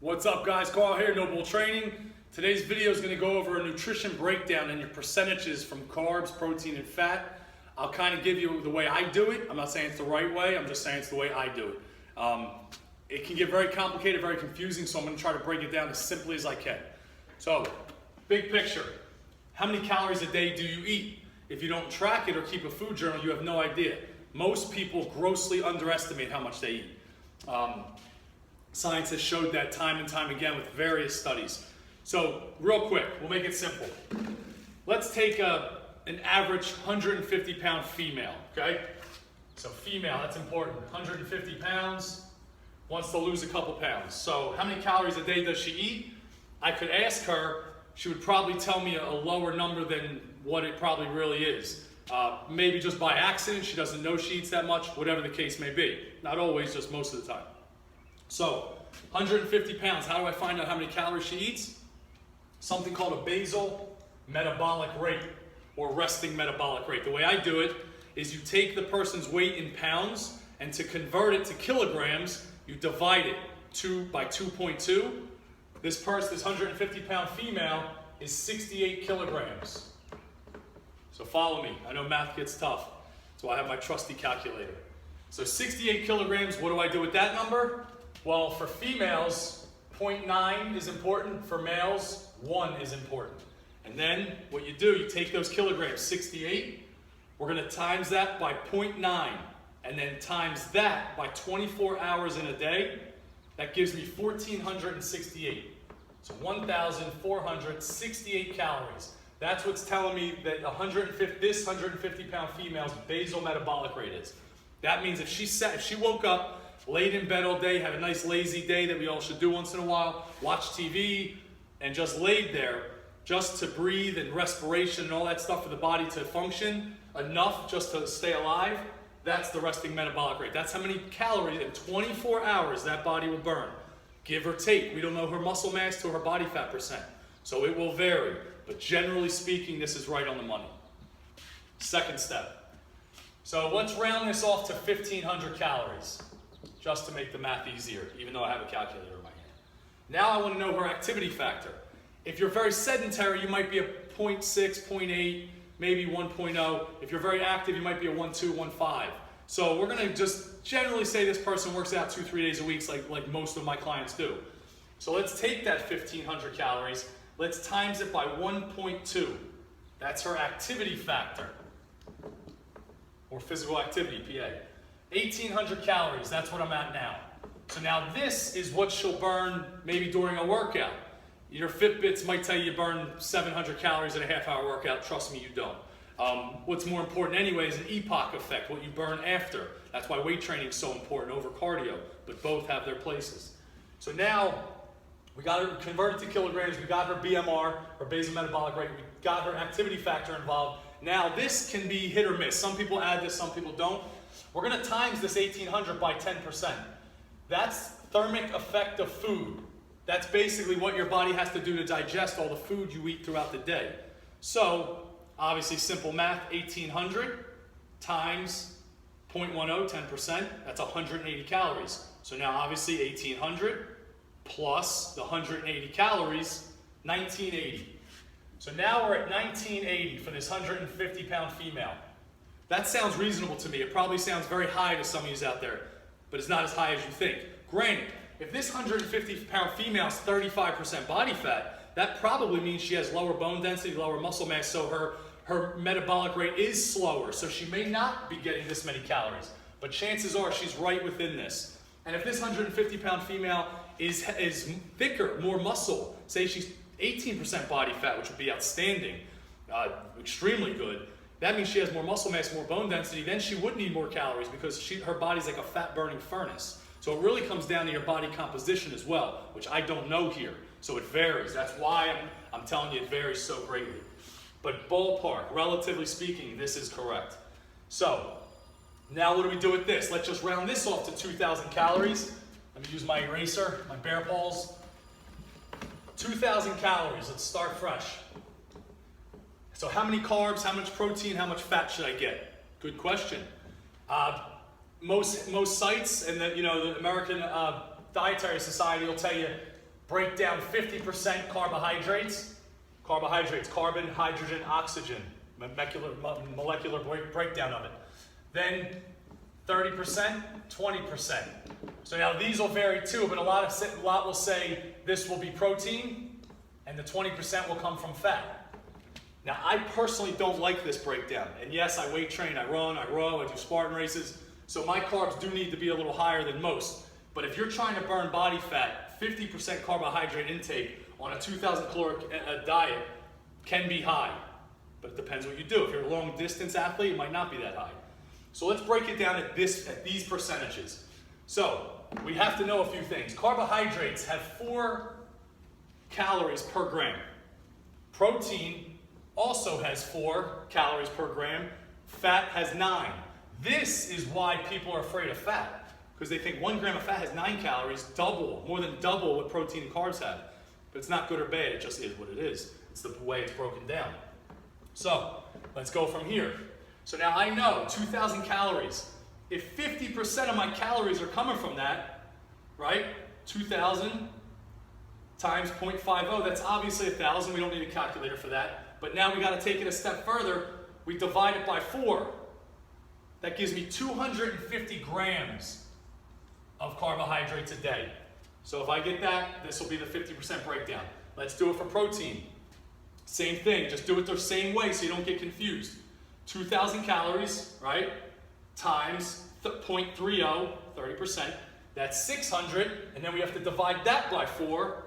What's up guys, Carl here, No Bull Training. Today's video is going to go over a nutrition breakdown and your percentages from carbs, protein, and fat. I'll kind of give you the way I do it. I'm not saying it's the right way, I'm just saying it's the way I do it. It can get very complicated, very confusing, so I'm going to try to break it down as simply as I can. So, big picture. How many calories a day do you eat? If you don't track it or keep a food journal, you have no idea. Most people grossly underestimate how much they eat. Science has showed that time and time again with various studies. So, real quick, we'll make it simple. Let's take an average 150-pound female, okay? So female, that's important. 150 pounds, wants to lose a couple pounds. So how many calories a day does she eat? I could ask her, she would probably tell me a lower number than what it probably really is. Maybe just by accident, she doesn't know she eats that much, whatever the case may be. Not always, just most of the time. So, 150 pounds, how do I find out how many calories she eats? Something called a basal metabolic rate, or resting metabolic rate. The way I do it is you take the person's weight in pounds, and to convert it to kilograms, you divide it by 2.2. This 150-pound female is 68 kilograms. So follow me. I know math gets tough, so I have my trusty calculator. So 68 kilograms, what do I do with that number? Well, for females, 0.9 is important. For males, 1 is important. And then what you do, you take those kilograms, 68, we're going to times that by 0.9, and then times that by 24 hours in a day. That gives me 1,468. So 1,468 calories. That's what's telling me that this 150-pound female's basal metabolic rate is. That means if she woke up, laid in bed all day, had a nice lazy day that we all should do once in a while, watch TV, and just laid there, just to breathe and respiration and all that stuff for the body to function enough just to stay alive, that's the resting metabolic rate. That's how many calories in 24 hours that body will burn. Give or take. We don't know her muscle mass to her body fat percent. So it will vary. But generally speaking, this is right on the money. Second step. So let's round this off to 1,500 calories, just to make the math easier, even though I have a calculator in my hand. Now I want to know her activity factor. If you're very sedentary, you might be a 0.6, 0.8, maybe 1.0. If you're very active, you might be a 1.2, 1.5. So we're going to just generally say this person works out 2-3 days a week like most of my clients do. So let's take that 1,500 calories, let's times it by 1.2. That's her activity factor, or physical activity, PA. 1,800 calories, that's what I'm at now. So now this is what she'll burn maybe during a workout. Your Fitbits might tell you you burn 700 calories in a half-hour workout. Trust me, you don't. What's more important anyway is an EPOC effect, what you burn after. That's why weight training is so important over cardio, but both have their places. So now, we got her converted to kilograms, we got her BMR, her basal metabolic rate, we got her activity factor involved. Now this can be hit or miss. Some people add this, some people don't. We're going to times this 1,800 by 10%. That's thermic effect of food. That's basically what your body has to do to digest all the food you eat throughout the day. So, obviously simple math, 1,800 times 0.10, 10%, that's 180 calories. So now obviously 1,800 plus the 180 calories, 1,980. So now we're at 1,980 for this 150-pound female. That sounds reasonable to me. It probably sounds very high to some of you out there, but it's not as high as you think. Granted, if this 150-pound female is 35% body fat, that probably means she has lower bone density, lower muscle mass, so her metabolic rate is slower, so she may not be getting this many calories. But chances are she's right within this. And if this 150-pound female is thicker, more muscle, say she's 18% body fat, which would be outstanding, extremely good, that means she has more muscle mass, more bone density, then she would need more calories because her body's like a fat-burning furnace. So it really comes down to your body composition as well, which I don't know here. So it varies. That's why I'm telling you it varies so greatly. But ballpark, relatively speaking, this is correct. So now what do we do with this? Let's just round this off to 2,000 calories. Let me use my eraser, my bear paws. 2,000 calories, let's start fresh. So how many carbs, how much protein, how much fat should I get? Good question. Most sites and the American Dietary Society will tell you break down 50% carbohydrates. Carbohydrates, carbon, hydrogen, oxygen, molecular breakdown of it. Then 30%, 20%. So now these will vary too, but a lot will say this will be protein and the 20% will come from fat. Now I personally don't like this breakdown. And yes, I weight train, I run, I row, I do Spartan races. So my carbs do need to be a little higher than most. But if you're trying to burn body fat, 50% carbohydrate intake on a 2,000 caloric diet can be high. But it depends what you do. If you're a long distance athlete, it might not be that high. So let's break it down at these percentages. So we have to know a few things. Carbohydrates have 4 calories per gram. Protein also has 4 calories per gram. Fat has 9. This is why people are afraid of fat, because they think 1 gram of fat has 9 calories, more than double what protein and carbs have. But it's not good or bad, it just is what it is. It's the way it's broken down. So let's go from here. So now I know 2,000 calories. If 50% of my calories are coming from that, right? 2,000 times 0.50, that's obviously 1,000. We don't need a calculator for that. But now we got to take it a step further. We divide it by 4. That gives me 250 grams of carbohydrates a day. So if I get that, this will be the 50% breakdown. Let's do it for protein. Same thing, just do it the same way so you don't get confused. 2,000 calories, right, times 0.30, 30%, that's 600, and then we have to divide that by 4,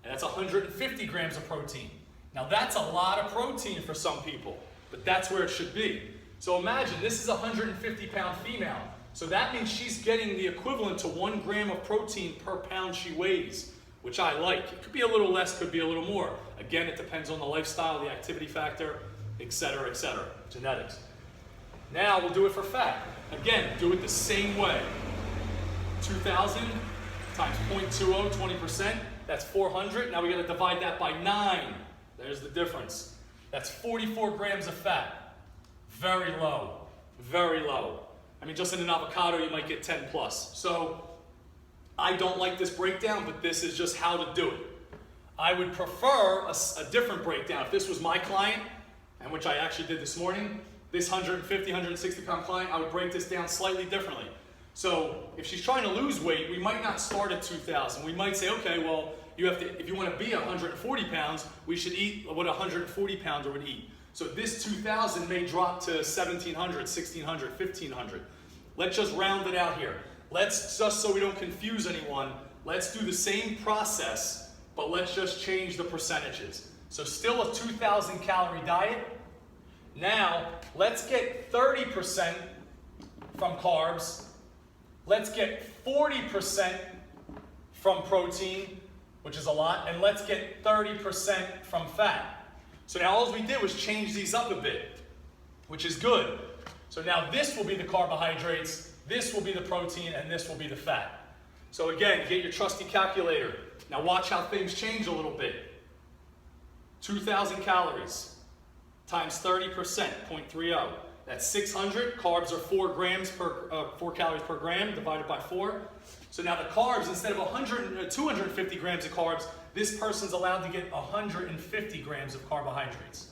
and that's 150 grams of protein. Now that's a lot of protein for some people, but that's where it should be. So imagine, this is a 150-pound female, so that means she's getting the equivalent to 1 gram of protein per pound she weighs, which I like. It could be a little less, could be a little more. Again, it depends on the lifestyle, the activity factor, etc., genetics. Now we'll do it for fat. Again, do it the same way. 2,000 times 0.20, 20%, that's 400. Now we got to divide that by 9. There's the difference. That's 44 grams of fat. Very low, very low. I mean, just in an avocado, you might get 10 plus. So I don't like this breakdown, but this is just how to do it. I would prefer a different breakdown. If this was my client, and which I actually did this morning, this 150, 160 pound client, I would break this down slightly differently. So if she's trying to lose weight, we might not start at 2,000. We might say, okay, well, if you want to be 140 pounds, we should eat what a 140 pounder would eat. So this 2,000 may drop to 1,700, 1,600, 1,500. Let's just round it out here. Let's, just so we don't confuse anyone, let's do the same process, but let's just change the percentages. So still a 2,000 calorie diet. Now, let's get 30% from carbs. Let's get 40% from protein, which is a lot, and let's get 30% from fat. So now all we did was change these up a bit, which is good. So now this will be the carbohydrates, this will be the protein, and this will be the fat. So again, get your trusty calculator. Now watch how things change a little bit. 2,000 calories times 30%, 0.30. That's 600. Carbs are 4 calories per gram divided by 4. So now the carbs, instead of 250 grams of carbs, this person's allowed to get 150 grams of carbohydrates.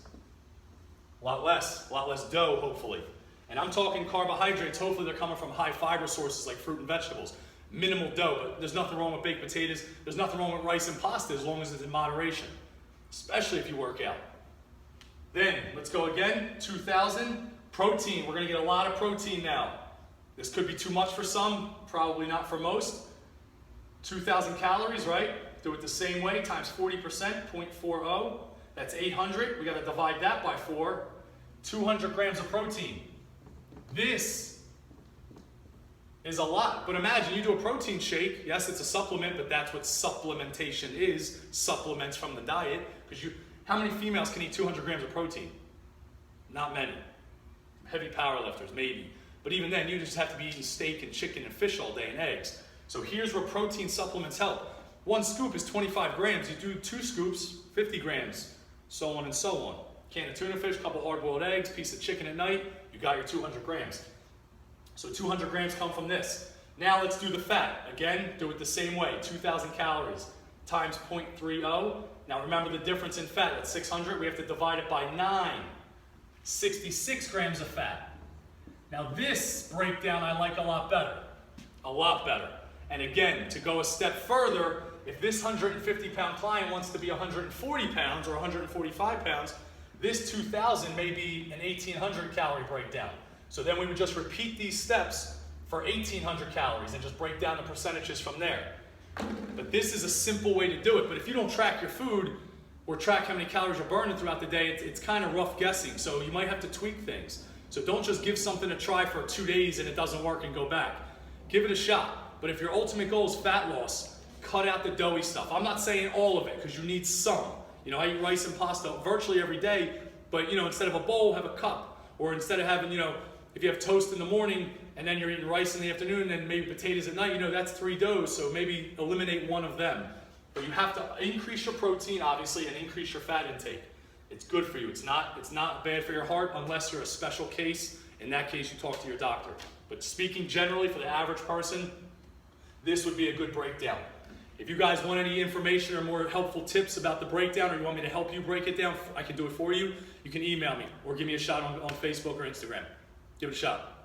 A lot less dough, hopefully. And I'm talking carbohydrates, hopefully they're coming from high fiber sources like fruit and vegetables. Minimal dough, but there's nothing wrong with baked potatoes. There's nothing wrong with rice and pasta as long as it's in moderation, especially if you work out. Then, let's go again, 2,000. Protein, we're gonna get a lot of protein now. This could be too much for some, probably not for most. 2,000 calories, right? Do it the same way, times 40%, 0.40. That's 800. We gotta divide that by 4. 200 grams of protein. This is a lot, but imagine you do a protein shake. Yes, it's a supplement, but that's what supplementation is, supplements from the diet. Because how many females can eat 200 grams of protein? Not many. Heavy power lifters, maybe. But even then, you just have to be eating steak and chicken and fish all day and eggs. So here's where protein supplements help. 1 scoop is 25 grams. You do 2 scoops, 50 grams, so on and so on. Can of tuna fish, couple hard-boiled eggs, piece of chicken at night, you got your 200 grams. So 200 grams come from this. Now let's do the fat. Again, do it the same way, 2,000 calories. times 0.30. Now remember the difference in fat. At 600, we have to divide it by 9. 66 grams of fat. Now this breakdown I like a lot better. A lot better. And again, to go a step further, if this 150-pound client wants to be 140 pounds or 145 pounds, this 2,000 may be an 1,800 calorie breakdown. So then we would just repeat these steps for 1,800 calories and just break down the percentages from there. But this is a simple way to do it. But if you don't track your food or track how many calories you're burning throughout the day, it's kind of rough guessing. So you might have to tweak things. So don't just give something a try for 2 days and it doesn't work and go back. Give it a shot. But if your ultimate goal is fat loss, cut out the doughy stuff. I'm not saying all of it because you need some. You know, I eat rice and pasta virtually every day, but you know, instead of a bowl, have a cup. Or instead of having, you know, if you have toast in the morning and then you're eating rice in the afternoon and maybe potatoes at night, you know, that's 3 doughs, so maybe eliminate one of them. But you have to increase your protein, obviously, and increase your fat intake. It's good for you. It's not bad for your heart unless you're a special case. In that case, you talk to your doctor. But speaking generally for the average person, this would be a good breakdown. If you guys want any information or more helpful tips about the breakdown, or you want me to help you break it down, I can do it for you. You can email me or give me a shot on Facebook or Instagram. Give it a shot.